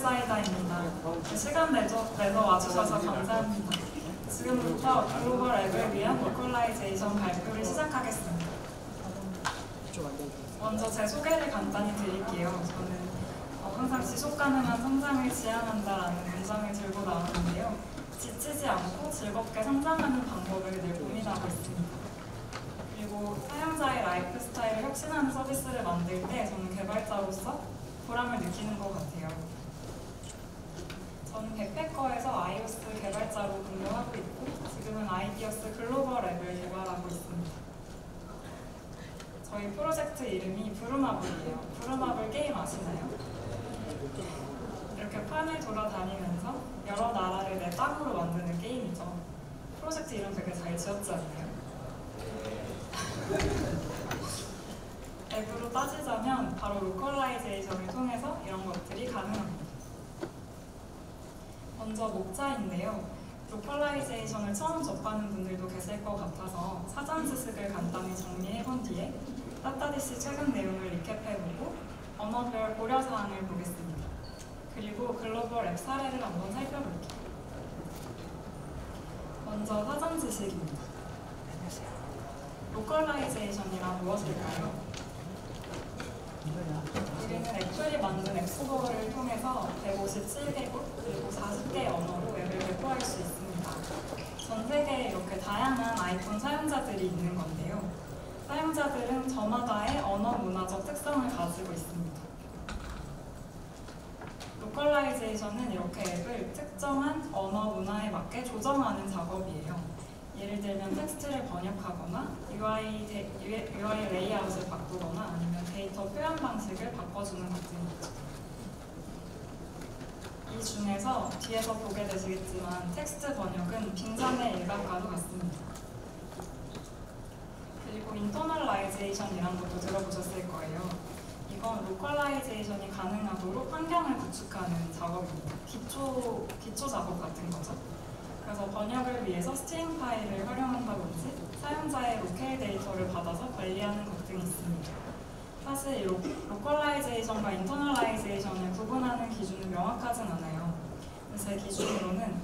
사이다입니다. 시간 내서 와주셔서 감사합니다. 지금부터 글로벌 앱을 위한 로컬라이제이션 발표를 시작하겠습니다. 먼저 제 소개를 간단히 드릴게요. 저는 항상 지속 가능한 성장을 지향한다라는 문장을 들고 나오는데요. 지치지 않고 즐겁게 성장하는 방법을 늘 고민하고 있습니다. 그리고 사용자의 라이프 스타일을 혁신하는 서비스를 만들 때 저는 개발자로서 보람을 느끼는 것 같아요. 저는 백패커에서 iOS 개발자로 근무하고 있고 지금은 아이디어스 글로벌 앱을 개발하고 있습니다. 저희 프로젝트 이름이 부루마블이에요. 부루마블 게임 아시나요? 이렇게 판을 돌아다니면서 여러 나라를 내 땅으로 만드는 게임이죠. 프로젝트 이름 되게 잘 지었지 않나요? 앱으로 따지자면 바로 로컬라이제이션을 통해서 이런 것들이 가능합니다. 먼저 목차인데요. 로컬라이제이션을 처음 접하는 분들도 계실 것 같아서 사전 지식을 간단히 정리해본 뒤에 따따디씨 최근 내용을 리캡해보고 언어별 고려사항을 보겠습니다. 그리고 글로벌 앱 사례를 한번 살펴볼게요. 먼저 사전 지식입니다. 로컬라이제이션이란 무엇일까요? 우리는 애플이 만든 앱스토어를 통해서 157개국 그리고 40개 언어로 앱을 배포할 수 있습니다. 전 세계에 이렇게 다양한 아이폰 사용자들이 있는 건데요. 사용자들은 저마다의 언어 문화적 특성을 가지고 있습니다. 로컬라이제이션은 이렇게 앱을 특정한 언어 문화에 맞게 조정하는 작업이에요. 예를 들면 텍스트를 번역하거나 UI 레이아웃을 바꾸거나 아니면 데이터 표현 방식을 바꿔주는 같은 거죠. 이 중에서 뒤에서 보게 되시겠지만 텍스트 번역은 빙산의 일각과도 같습니다. 그리고 인터널라이제이션이란 것도 들어보셨을 거예요. 이건 로컬라이제이션이 가능하도록 환경을 구축하는 작업입니다. 기초 작업 같은 거죠. 그래서 번역을 위해서 스트링 파일을 활용한다든지 사용자의 로컬 데이터를 받아서 관리하는 것 등이 있습니다. 사실 로컬라이제이션과 인터널라이제이션을 구분하는 기준은 명확하진 않아요. 제 기준으로는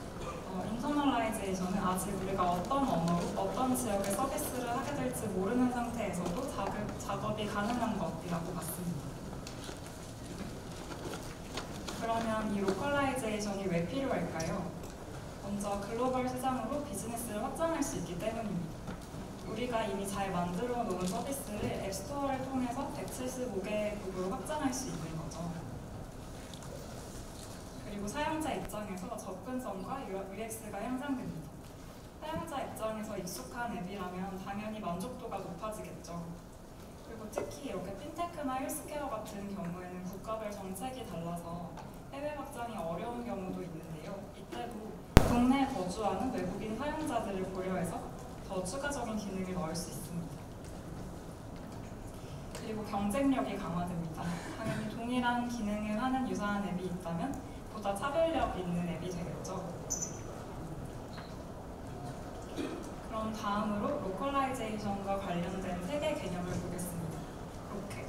인터널라이제이션은 아직 우리가 어떤 언어로 어떤 지역의 서비스를 하게 될지 모르는 상태에서도 작업이 가능한 것이라고 봤습니다. 그러면 이 로컬라이제이션이 왜 필요할까요? 먼저 글로벌 시장으로 비즈니스를 확장할 수 있기 때문입니다. 우리가 이미 잘 만들어 놓은 서비스를 앱스토어를 통해서 175개국으로 확장할 수 있는 거죠. 그리고 사용자 입장에서 접근성과 UX가 향상됩니다. 사용자 입장에서 익숙한 앱이라면 당연히 만족도가 높아지겠죠. 그리고 특히 이렇게 핀테크나 헬스케어 같은 경우에는 국가별 정책이 달라서 해외 확장이 어려운 경우도 있는데요. 이때도 국내에 거주하는 외국인 사용자들을 고려해서 더 추가적인 기능을 넣을 수 있습니다. 그리고 경쟁력이 강화됩니다. 당연히 동일한 기능을 하는 유사한 앱이 있다면 보다 차별력 있는 앱이 되겠죠. 그럼 다음으로 로컬라이제이션과 관련된 3개 개념을 보겠습니다.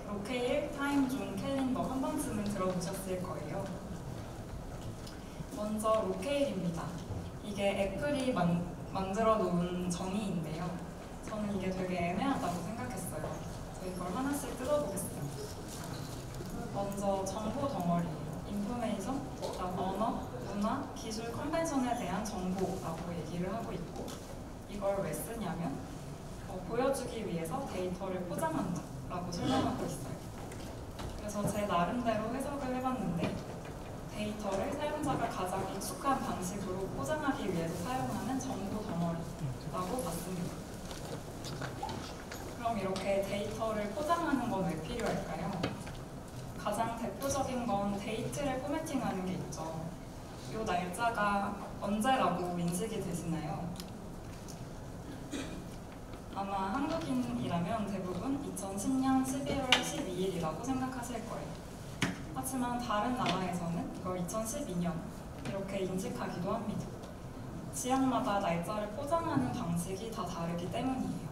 로케일, 타임존, 캘린더 한 번쯤은 들어보셨을 거예요. 먼저 로케일입니다. 이게 애플이 만들어 놓은 정의인데요. 저는 이게 되게 애매하다고 생각했어요. 그래서 이걸 하나씩 뜯어보겠습니다. 먼저 정보 덩어리, 인포메이션, 언어, 문화, 기술, 컨벤션에 대한 정보라고 얘기를 하고 있고 이걸 왜 쓰냐면 보여주기 위해서 데이터를 포장한다라고 설명하고 있어요. 그래서 제 나름대로 해석을 해봤는데 데이터를 사용자가 가장 익숙한 방식으로 포장하기 위해서 사용하는 정보 덩어리라고 봤습니다. 그럼 이렇게 데이터를 포장하는 건 왜 필요할까요? 가장 대표적인 건 데이트를 포매팅하는 게 있죠. 이 날짜가 언제라고 인식이 되시나요? 아마 한국인이라면 대부분 2010년 11월 12일이라고 생각하실 거예요. 하지만 다른 나라에서는 이걸 2012년 이렇게 인식하기도 합니다. 지역마다 날짜를 포장하는 방식이 다 다르기 때문이에요.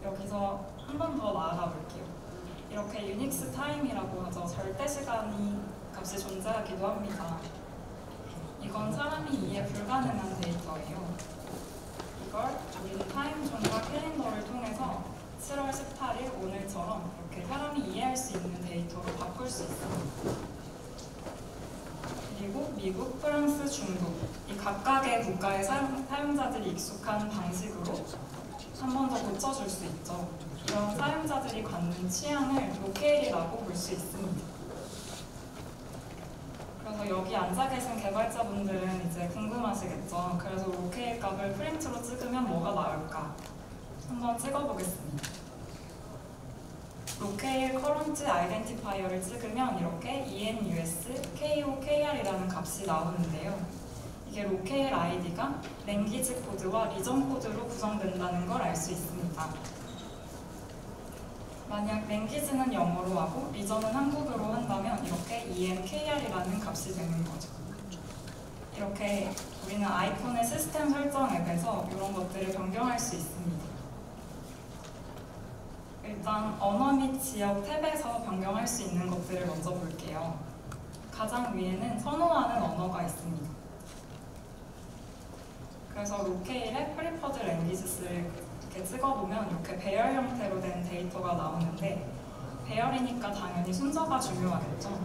여기서 한 번 더 나아가 볼게요. 이렇게 유닉스 타임이라고 하죠. 절대 시간이 값이 존재하기도 합니다. 이건 사람이 이해 불가능한 데이터예요. 이걸 우리는 타임존과 캘린더를 통해서 7월 18일 오늘처럼 이렇게 사람이 이해할 수 있는 데이터로 바꿀 수 있습니다. 그리고 미국, 프랑스, 중국 이 각각의 국가의 사용자들이 익숙한 방식으로 한 번 더 고쳐줄 수 있죠. 이런 사용자들이 갖는 취향을 로케일이라고 볼 수 있습니다. 그래서 여기 앉아 계신 개발자분들은 이제 궁금하시겠죠. 그래서 로케일 값을 프린트로 찍으면 뭐가 나올까? 한번 찍어보겠습니다. 로케일 커런트 아이덴티파이어를 찍으면 이렇게 enus kokR이라는 값이 나오는데요. 이게 로케일 아이디가 랭귀지 코드와 리전 코드로 구성된다는 걸 알 수 있습니다. 만약 랭귀지는 영어로 하고 리전은 한국어로 한다면 이렇게 enkr이라는 값이 되는 거죠. 이렇게 우리는 아이폰의 시스템 설정 앱에서 이런 것들을 변경할 수 있습니다. 일단 언어 및 지역 탭에서 변경할 수 있는 것들을 먼저 볼게요. 가장 위에는 선호하는 언어가 있습니다. 그래서 로케일의 프리퍼드 랭귀지스를 이렇게 찍어보면 이렇게 배열 형태로 된 데이터가 나오는데 배열이니까 당연히 순서가 중요하겠죠.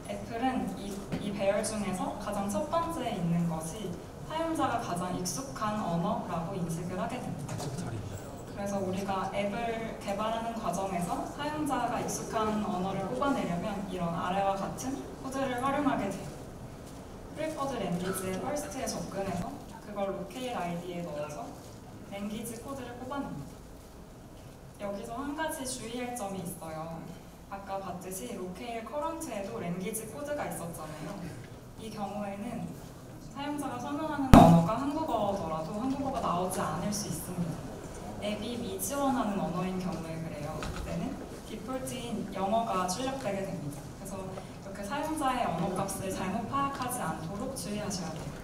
애플은 이 배열 중에서 가장 첫 번째에 있는 것이 사용자가 가장 익숙한 언어라고 인식을 하게 됩니다. 그래서 우리가 앱을 개발하는 과정에서 사용자가 익숙한 언어를 뽑아내려면 이런 아래와 같은 코드를 활용하게 돼요. 프리퍼드 랭귀지의 퍼스트에 접근해서 그걸 로케일 아이디에 넣어서 랭귀지 코드를 뽑아냅니다. 여기서 한 가지 주의할 점이 있어요. 아까 봤듯이 로케일 커런트에도 랭귀지 코드가 있었잖아요. 이 경우에는 사용자가 선호하는 언어가 한국어더라도 한국어가 나오지 않을 수 있습니다. 앱이 미지원하는 언어인 경우에 그래요. 그때는 디폴트인 영어가 출력되게 됩니다. 그래서 이렇게 사용자의 언어 값을 잘못 파악하지 않도록 주의하셔야 돼요.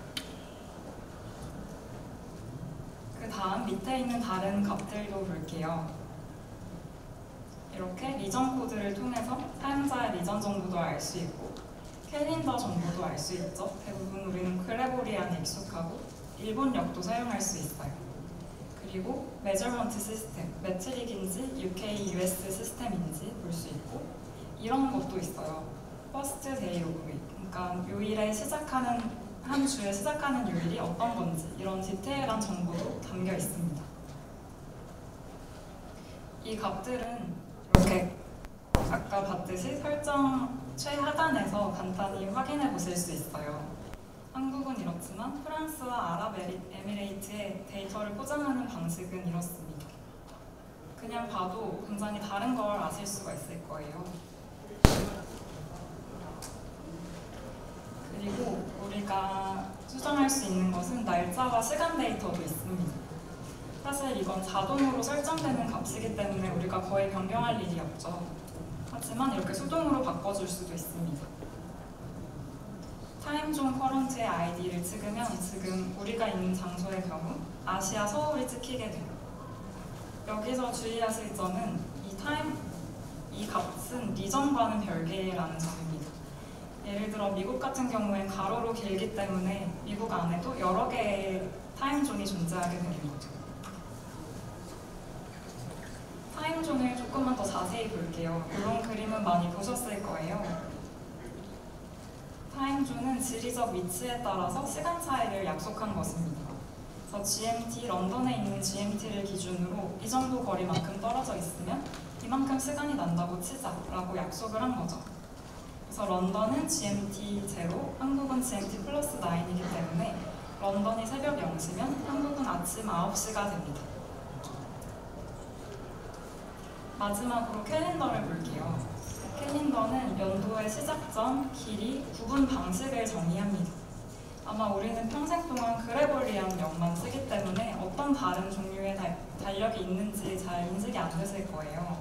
그 다음 밑에 있는 다른 값들도 볼게요. 이렇게 리전 코드를 통해서 사용자의 리전 정보도 알 수 있고 캘린더 정보도 알 수 있죠. 대부분 우리는 그레고리안에 익숙하고 일본역도 사용할 수 있어요. 그리고 메저먼트 시스템, 매트릭인지 UK, US 시스템인지 볼 수 있고 이런 것도 있어요. 퍼스트 데이 오브 윅, 그러니까 요일에 시작하는 한 주에 시작하는 요일이 어떤 건지 이런 디테일한 정보도 담겨 있습니다. 이 값들은 이렇게 아까 봤듯이 설정 최하단에서 간단히 확인해 보실 수 있어요. 한국은 이렇지만 프랑스와 아랍에미레이트의 데이터를 포장하는 방식은 이렇습니다. 그냥 봐도 굉장히 다른 걸 아실 수가 있을 거예요. 그리고 우리가 수정할 수 있는 것은 날짜와 시간 데이터도 있습니다. 사실 이건 자동으로 설정되는 값이기 때문에 우리가 거의 변경할 일이 없죠. 하지만 이렇게 수동으로 바꿔줄 수도 있습니다. 타임존 커런트의 아이디를 찍으면 지금 우리가 있는 장소의 경우 아시아 서울이 찍히게 돼요. 여기서 주의하실 점은 이 값은 리전과는 별개라는 점입니다. 예를 들어 미국 같은 경우엔 가로로 길기 때문에 미국 안에도 여러 개의 타임존이 존재하게 되는 거죠. 타임존을 조금만 더 자세히 볼게요. 이런 그림은 많이 보셨을 거예요. 타임존은 지리적 위치에 따라서 시간 차이를 약속한 것입니다. 그래서 GMT, 런던에 있는 GMT를 기준으로 이 정도 거리만큼 떨어져 있으면 이만큼 시간이 난다고 치자라고 약속을 한 거죠. 그래서 런던은 GMT 0, 한국은 GMT 플러스 9이기 때문에 런던이 새벽 0시면 한국은 아침 9시가 됩니다. 마지막으로 캘린더를 볼게요. 캘린더는 연도의 시작점, 길이, 구분 방식을 정의합니다. 아마 우리는 평생 동안 그레고리안 역만 쓰기 때문에 어떤 다른 종류의 달력이 있는지 잘 인식이 안 되실 거예요.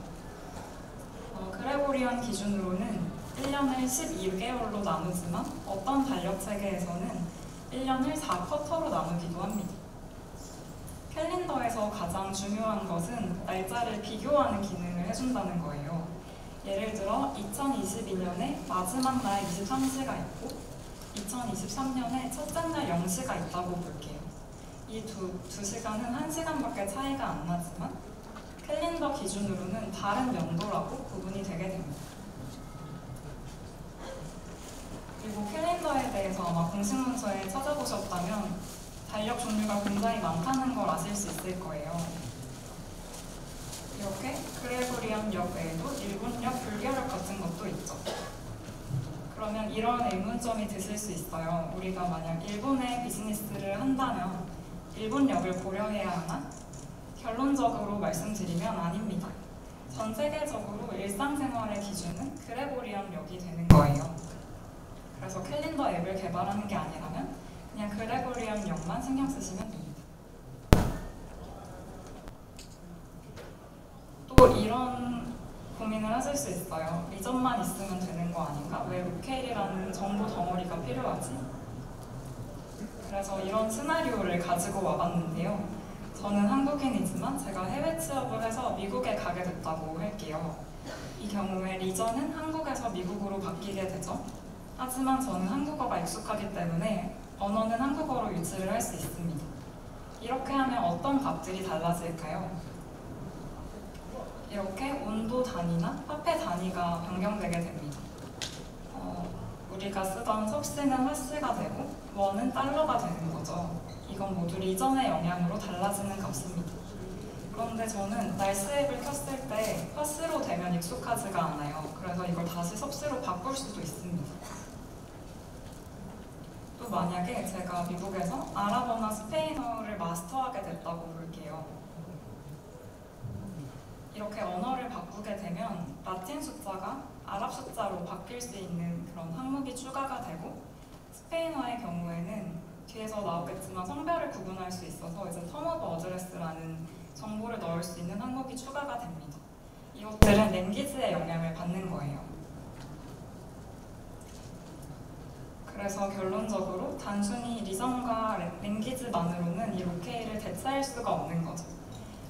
그레고리안 기준으로는 1년을 12개월로 나누지만 어떤 달력 체계에서는 1년을 4쿼터로 나누기도 합니다. 캘린더에서 가장 중요한 것은 날짜를 비교하는 기능을 해준다는 거예요. 예를 들어 2022년에 마지막 날 23시가 있고 2023년에 첫째 날 0시가 있다고 볼게요. 이 두 시간은 1시간밖에 차이가 안 나지만 캘린더 기준으로는 다른 연도라고 구분이 되게 됩니다. 그리고 캘린더에 대해서 아마 공식 문서에 찾아보셨다면 달력 종류가 굉장히 많다는 걸 아실 수 있을 거예요. 이렇게 그레고리안력 외에도 일본력, 불교력 같은 것도 있죠. 그러면 이런 의문점이 드실 수 있어요. 우리가 만약 일본에 비즈니스를 한다면 일본력을 고려해야 하나? 결론적으로 말씀드리면 아닙니다. 전 세계적으로 일상생활의 기준은 그레고리안력이 되는 거예요. 그래서 캘린더 앱을 개발하는 게 아니라면 그냥 그레고리안력만 신경 쓰시면 됩니다. 또 이런 고민을 하실 수 있어요. 리전만 있으면 되는 거 아닌가? 왜 로케일이라는 정보 덩어리가 필요하지? 그래서 이런 시나리오를 가지고 와봤는데요. 저는 한국인이지만 제가 해외 취업을 해서 미국에 가게 됐다고 할게요. 이 경우에 리전은 한국에서 미국으로 바뀌게 되죠. 하지만 저는 한국어가 익숙하기 때문에 언어는 한국어로 유지를 할 수 있습니다. 이렇게 하면 어떤 값들이 달라질까요? 이렇게 온도 단위나 화폐 단위가 변경되게 됩니다. 우리가 쓰던 섭씨는 화씨가 되고 원은 달러가 되는 거죠. 이건 모두 리전의 영향으로 달라지는 값입니다. 그런데 저는 날씨 앱을 켰을 때 화씨로 되면 익숙하지가 않아요. 그래서 이걸 다시 섭씨로 바꿀 수도 있습니다. 또 만약에 제가 미국에서 아랍어나 스페인어를 마스터하게 됐다고 볼게요. 이렇게 언어를 바꾸게 되면 라틴 숫자가 아랍 숫자로 바뀔 수 있는 그런 항목이 추가가 되고 스페인어의 경우에는 뒤에서 나오겠지만 성별을 구분할 수 있어서 이제 텀 오브 어드레스라는 정보를 넣을 수 있는 항목이 추가가 됩니다. 이것들은 랭귀지의 영향을 받는 거예요. 그래서 결론적으로 단순히 리전과 랭귀지만으로는 이 로케일을 대체할 수가 없는 거죠.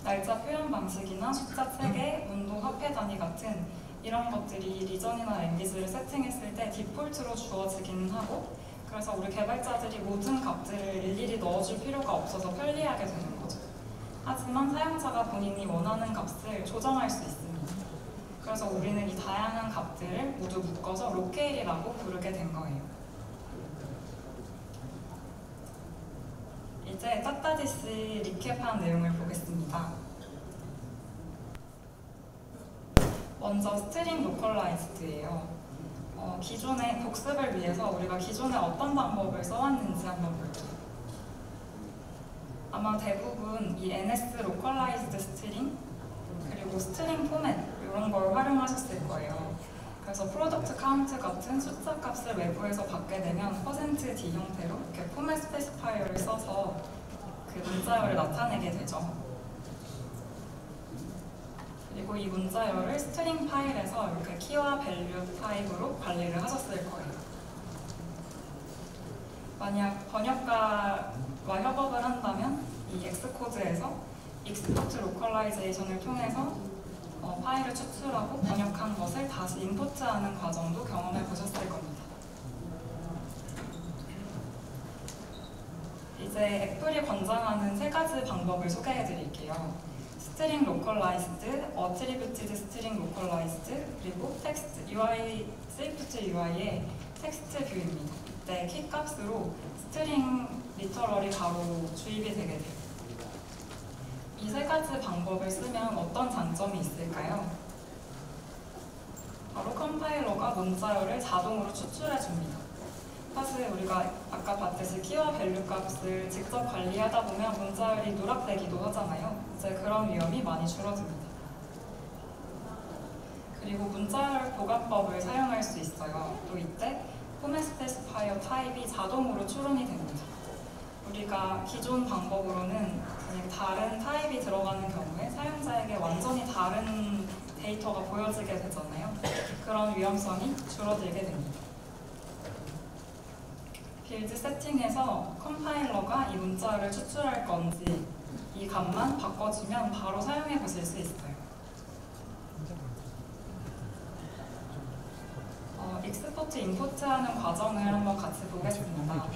날짜 표현 방식이나 숫자 체계, 온도, 화폐 단위 같은 이런 것들이 리전이나 랭귀지를 세팅했을 때 디폴트로 주어지기는 하고 그래서 우리 개발자들이 모든 값들을 일일이 넣어줄 필요가 없어서 편리하게 되는 거죠. 하지만 사용자가 본인이 원하는 값을 조정할 수 있습니다. 그래서 우리는 이 다양한 값들을 모두 묶어서 로케일이라고 부르게 된 거예요. 이제 따따디시 리캡한 내용을 보겠습니다. 먼저 스트링 로컬라이즈드예요. 기존의 복습을 위해서 우리가 기존에 어떤 방법을 써왔는지 한번 볼게요. 아마 대부분 이 NS 로컬라이즈드 스트링 그리고 스트링 포맷 이런 걸 활용하셨을 거예요. 그래서 프로덕트 카운트 같은 숫자 값을 외부에서 받게 되면 %d 형태로 이렇게 포맷 스페시파이어를 써서 그 문자열을 나타내게 되죠. 그리고 이 문자열을 스트링 파일에서 이렇게 키와 밸류 타입으로 관리를 하셨을 거예요. 만약 번역가와 협업을 한다면 이 엑스코드에서 익스포트 로컬라이제이션을 통해서 파일을 추출하고 번역한 것을 다시 임포트하는 과정도 경험해 보셨을 겁니다. 이제 애플이 권장하는 3가지 방법을 소개해 드릴게요. 스트링 로컬라이즈드, 어트리뷰티드 스트링 로컬라이즈드, 그리고 텍스트 UI, 스위프트 UI의 텍스트 뷰입니다. 이때 키 값으로 스트링 리터럴이 바로 주입이 되게 돼요. 이 3가지 방법을 쓰면 어떤 장점이 있을까요? 바로 컴파일러가 문자열을 자동으로 추출해 줍니다. 사실 우리가 아까 봤듯이 키와 밸류 값을 직접 관리하다 보면 문자열이 누락되기도 하잖아요. 이제 그런 위험이 많이 줄어듭니다. 그리고 문자열 보관법을 사용할 수 있어요. 또 이때 포맷 스페시파이어 타입이 자동으로 추론이 됩니다. 우리가 기존 방법으로는 그냥 다른 타입이 들어가는 경우에 사용자에게 완전히 다른 데이터가 보여지게 되잖아요. 그런 위험성이 줄어들게 됩니다. 빌드 세팅에서 컴파일러가 이 문자를 추출할 건지 이 값만 바꿔주면 바로 사용해 보실 수 있어요. 익스포트, 임포트하는 과정을 한번 같이 보겠습니다.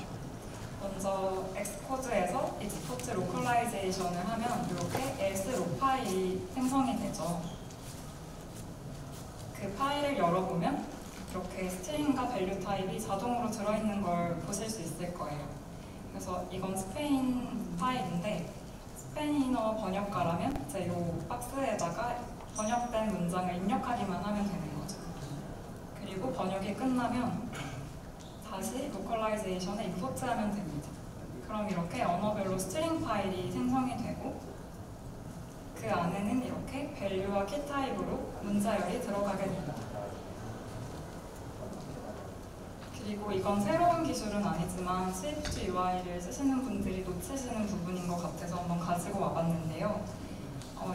먼저 엑스코드에서 익스포트 로컬라이제이션을 하면 이렇게 else 파일이 생성이 되죠. 그 파일을 열어보면 이렇게 스트링과 밸류 타입이 자동으로 들어있는 걸 보실 수 있을 거예요. 그래서 이건 스페인 파일인데 스페인어 번역가라면 이제 이 박스에다가 번역된 문장을 입력하기만 하면 되는 거죠. 그리고 번역이 끝나면 다시 로컬라이제이션에 임포트하면 됩니다. 그럼 이렇게 언어별로 스트링 파일이 생성이 되고 그 안에는 이렇게 밸류와 키 타입으로 문자열이 들어가게 됩니다. 그리고 이건 새로운 기술은 아니지만 스위프트 UI를 쓰시는 분들이 놓치시는 부분인 것 같아서 한번 가지고 와봤는데요.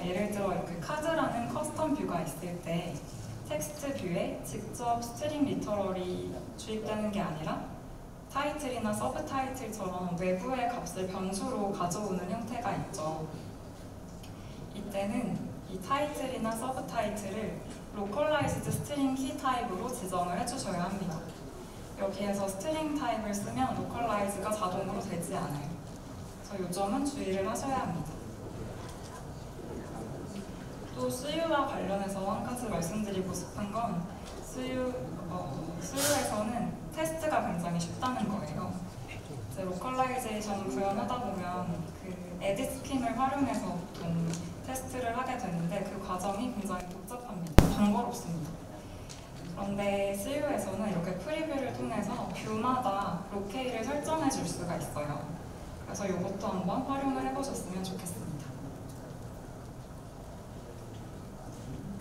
예를 들어 이렇게 카드라는 커스텀 뷰가 있을 때 텍스트 뷰에 직접 스트링 리터럴이 주입되는 게 아니라 타이틀이나 서브 타이틀처럼 외부의 값을 변수로 가져오는 형태가 있죠. 이때는 이 타이틀이나 서브 타이틀을 로컬라이즈드 스트링 키 타입으로 지정을 해주셔야 합니다. 여기에서 스트링 타입을 쓰면 로컬라이즈가 자동으로 되지 않아요. 그래서 이 점은 주의를 하셔야 합니다. 또 수유와 관련해서 한 가지 말씀드리고 싶은 건 수유에서는 테스트가 굉장히 쉽다는 거예요. 이제 로컬라이제이션을 구현하다 보면 그 에딧 스킨을 활용해서 보통 테스트를 하게 되는데 그 과정이 굉장히 복잡합니다. 번거롭습니다. 그런데 수유에서는 이렇게 프리뷰를 통해서 뷰마다 로케이를 설정해 줄 수가 있어요. 그래서 이것도 한번 활용을 해보셨으면 좋겠습니다.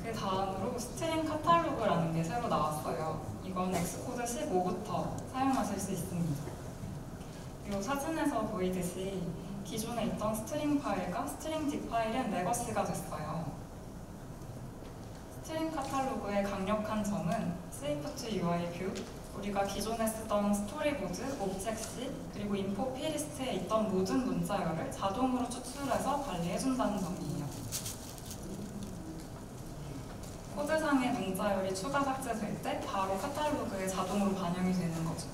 그 다음으로 스트링 카탈로그라는 게 새로 나왔어요. 이건 엑스코드 15부터 사용하실 수 있습니다. 이 사진에서 보이듯이 기존에 있던 스트링 파일과 스트링 D 파일은 레거시가 됐어요. 스트링 카탈로그의 강력한 점은 스위프트 UI 뷰, 우리가 기존에 쓰던 스토리보드, 옵젝시, 그리고 인포 피리스트에 있던 모든 문자열을 자동으로 추출해서 관리해준다는 점이에요. 코드상의 문자열이 추가 삭제될 때 바로 카탈로그에 자동으로 반영이 되는 거죠.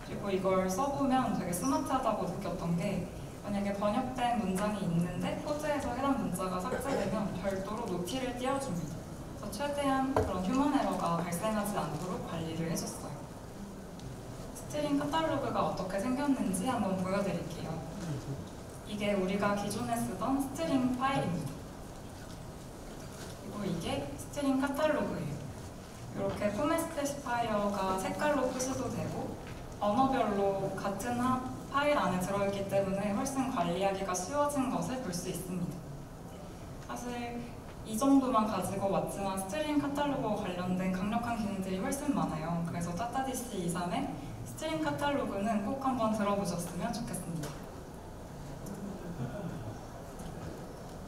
그리고 이걸 써보면 되게 스마트하다고 느꼈던 게 만약에 번역된 문장이 있는데 코드에서 해당 문자가 삭제되면 별도로 노티를 띄워줍니다. 그래서 최대한 그런 휴먼 에러가 발생하지 않도록 관리를 해줬어요. 스트링 카탈로그가 어떻게 생겼는지 한번 보여드릴게요. 이게 우리가 기존에 쓰던 스트링 파일입니다. 그리고 이게 스트링 카탈로그예요. 이렇게 포맷 스페시파이어가 색깔로 표시도 되고 언어별로 같은 파일 안에 들어있기 때문에 훨씬 관리하기가 쉬워진 것을 볼 수 있습니다. 사실 이 정도만 가지고 왔지만 스트링 카탈로그와 관련된 강력한 기능들이 훨씬 많아요. 그래서 따따DC 23의 스트링 카탈로그는 꼭 한번 들어보셨으면 좋겠습니다.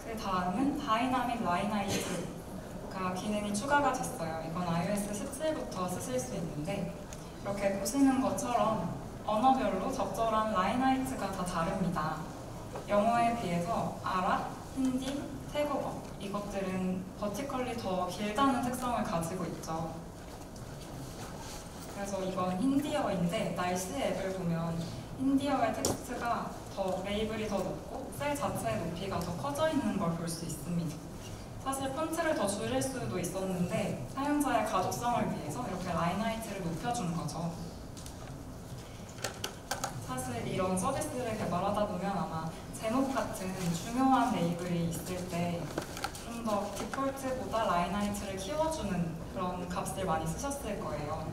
그 다음은 다이나믹 라인하이트가 기능이 추가가 됐어요. 이건 iOS 17부터 쓰실 수 있는데 이렇게 보시는 것처럼 언어별로 적절한 라인 하이트가 다 다릅니다. 영어에 비해서 아랍, 힌디, 태국어 이것들은 버티컬리 더 길다는 특성을 가지고 있죠. 그래서 이건 힌디어인데 날씨 앱을 보면 힌디어의 텍스트가 더 레이블이 더 높고 셀 자체의 높이가 더 커져 있는 걸 볼 수 있습니다. 사실 폰트를 더 줄일 수도 있었는데 사용자의 가독성을 위해서 이렇게 라인 하이트를 높여준 거죠. 사실 이런 서비스를 개발하다 보면 아마 제목 같은 중요한 레이블이 있을 때 좀 더 디폴트보다 라인 하이트를 키워주는 그런 값을 많이 쓰셨을 거예요.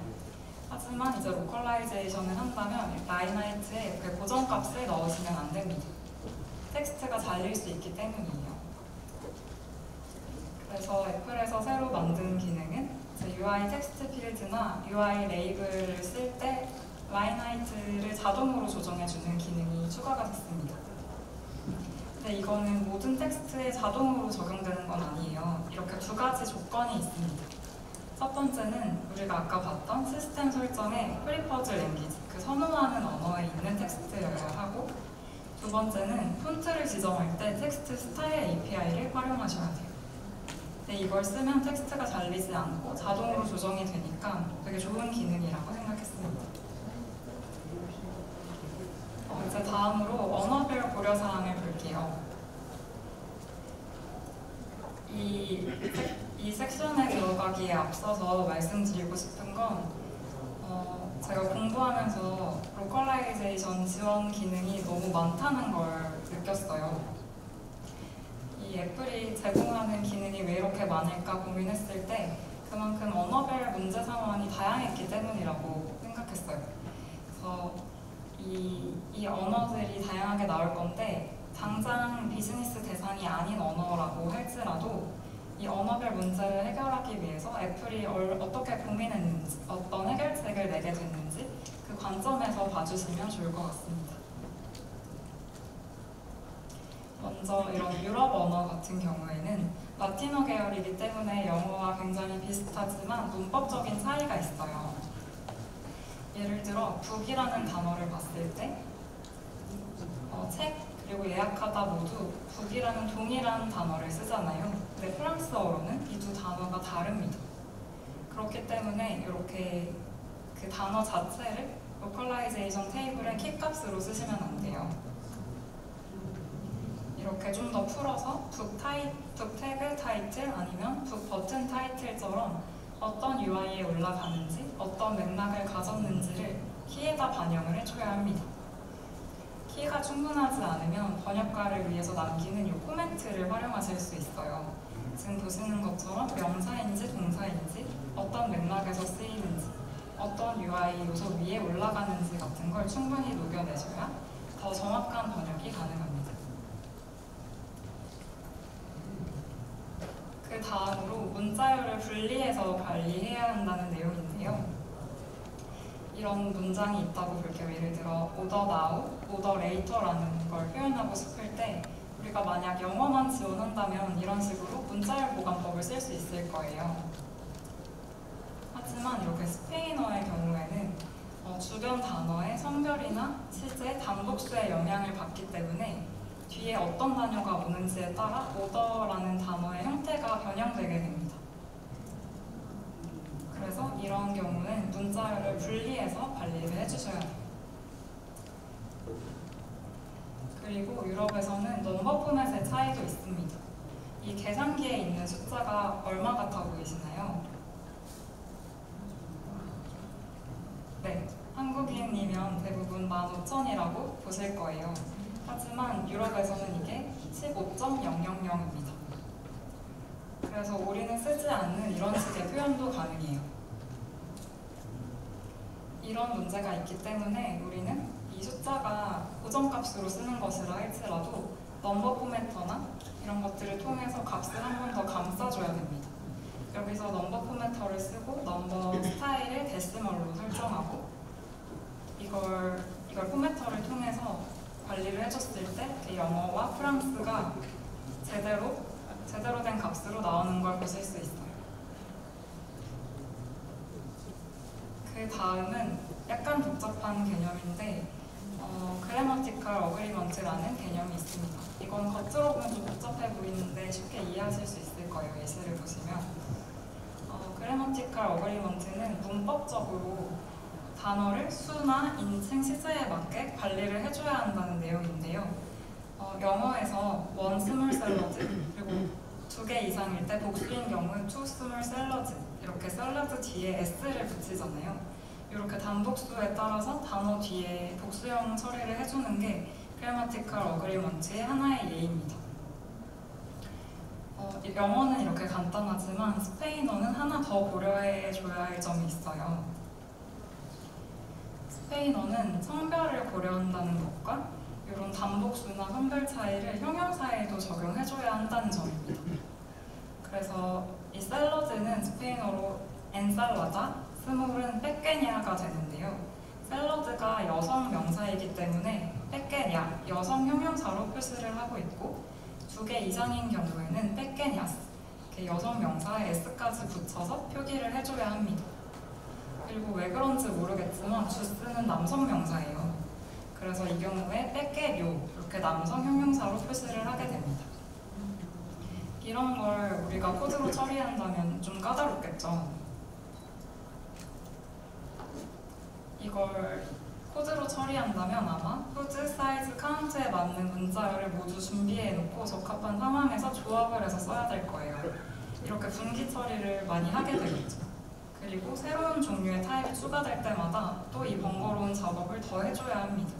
하지만 이제 로컬라이제이션을 한다면 라인 하이트에 그 고정값을 넣으시면 안 됩니다. 텍스트가 잘릴 수 있기 때문이에요. 그래서 애플에서 새로 만든 기능은 UI 텍스트 필드나 UI 레이블을 쓸 때 라인 하이트를 자동으로 조정해주는 기능이 추가가 됐습니다. 근데 이거는 모든 텍스트에 자동으로 적용되는 건 아니에요. 이렇게 두 가지 조건이 있습니다. 첫 번째는 우리가 아까 봤던 시스템 설정에 프리퍼즈 랭귀지, 그 선호하는 언어에 있는 텍스트여야 하고 두 번째는 폰트를 지정할 때 텍스트 스타일 API를 활용하셔야 돼요. 근데 이걸 쓰면 텍스트가 잘리지 않고 자동으로 조정이 되니까 되게 좋은 기능이라고 생각했습니다. 이제 다음으로 언어별 고려사항을 볼게요. 이 섹션에 들어가기에 앞서서 말씀드리고 싶은 건 제가 공부하면서 로컬라이제이션 지원 기능이 너무 많다는 걸 느꼈어요. 이 애플이 제공하는 기능이 왜 이렇게 많을까 고민했을 때 그만큼 언어별 문제 상황이 다양했기 때문이라고 생각했어요. 그래서 이 언어들이 다양하게 나올 건데 당장 비즈니스 대상이 아닌 언어라고 할지라도 이 언어별 문제를 해결하기 위해서 애플이 어떻게 고민했는지, 어떤 해결책을 내게 됐는지 그 관점에서 봐주시면 좋을 것 같습니다. 먼저 이런 유럽 언어 같은 경우에는 라틴어 계열이기 때문에 영어와 굉장히 비슷하지만 문법적인 차이가 있어요. 예를 들어 북이라는 단어를 봤을 때 책 그리고 예약하다 모두 북이라는 동일한 단어를 쓰잖아요. 근데 프랑스어로는 이 두 단어가 다릅니다. 그렇기 때문에 이렇게 그 단어 자체를 로컬라이제이션 테이블의 키값으로 쓰시면 안 돼요. 이렇게 좀 더 풀어서 북 태그 타이틀 아니면 북 버튼 타이틀처럼 어떤 UI에 올라가는지 어떤 맥락을 가졌는지를 키에다 반영을 해줘야 합니다. 키가 충분하지 않으면 번역가를 위해서 남기는 이 코멘트를 활용하실 수 있어요. 지금 보시는 것처럼 명사인지 동사인지 어떤 맥락에서 쓰이는지 어떤 UI 요소 위에 올라가는지 같은 걸 충분히 녹여내셔야 더 정확한 번역이 가능합니다. 그 다음으로 문자열을 분리해서 관리해야 한다는 내용인데요. 이런 문장이 있다고 볼게요. 예를 들어 order now, order later라는 걸 표현하고 싶을 때 우리가 만약 영어만 지원한다면 이런 식으로 문자열 보관법을 쓸 수 있을 거예요. 하지만 이렇게 스페인어의 경우에는 주변 단어의 성별이나 시제, 단독수의 영향을 받기 때문에 뒤에 어떤 단어가 오는지에 따라 order라는 단어의 형태가 변형되게 됩니다. 그래서 이런 경우는 문자열을 분리해서 관리를 해주셔야 돼요. 그리고 유럽에서는 넘버 포맷의 차이도 있습니다. 이 계산기에 있는 숫자가 얼마 같아 보이시나요? 네, 한국인이면 대부분 15,000이라고 보실 거예요. 하지만 유럽에서는 이게 15.000입니다. 그래서 우리는 쓰지 않는 이런 식의 표현도 가능해요. 이런 문제가 있기 때문에 우리는 이 숫자가 고정값으로 쓰는 것이라 할지라도 넘버 포매터나 이런 것들을 통해서 값을 한 번 더 감싸줘야 됩니다. 여기서 넘버 포매터를 쓰고 넘버 스타일을 데시멀로 설정하고 이걸 포매터를 통해서 관리를 해줬을 때 영어와 프랑스가 제대로 된 값으로 나오는 걸 보실 수 있어요. 그 다음은 약간 복잡한 개념인데 그래머티컬 어그리먼트라는 개념이 있습니다. 이건 겉으로 보면 좀 복잡해 보이는데 쉽게 이해하실 수 있을 거예요. 예시를 보시면 그래머티컬 어그리먼트는 문법적으로 단어를 수나 인칭, 시제에 맞게 관리를 해줘야 한다는 내용인데요. 영어에서 one small salad 그리고 2개 이상일 때 복수인 경우 two small salads 이렇게 샐러드 뒤에 s를 붙이잖아요. 이렇게 단복수에 따라서 단어 뒤에 복수형 처리를 해주는 게 그래머티컬 어그리먼트의 하나의 예입니다. 영어는 이렇게 간단하지만 스페인어는 하나 더 고려해줘야 할 점이 있어요. 스페인어는 성별을 고려한다는 것과 이런 단복수나 성별 차이를 형용사에도 적용해줘야 한다는 점입니다. 그래서 이 샐러드는 스페인어로 엔살라다, 스몰은 빼깨냐가 되는데요. 샐러드가 여성 명사이기 때문에 빼깨냐, 여성 형용사로 표시를 하고 있고 2개 이상인 경우에는 빼깨냐스, 여성 명사에 s까지 붙여서 표기를 해줘야 합니다. 그리고 왜 그런지 모르겠지만 주스는 남성 명사예요. 그래서 이 경우에 빼깨뇨 이렇게 남성 형용사로 표시를 하게 됩니다. 이런 걸 우리가 우리가 코드로 처리한다면 좀 까다롭겠죠. 이걸 코드로 처리한다면 아마 후드, 사이즈, 카운트에 맞는 문자열을 모두 준비해놓고 적합한 상황에서 조합을 해서 써야 될 거예요. 이렇게 분기 처리를 많이 하게 되겠죠. 그리고 새로운 종류의 타입이 추가될 때마다 또 이 번거로운 작업을 더 해줘야 합니다.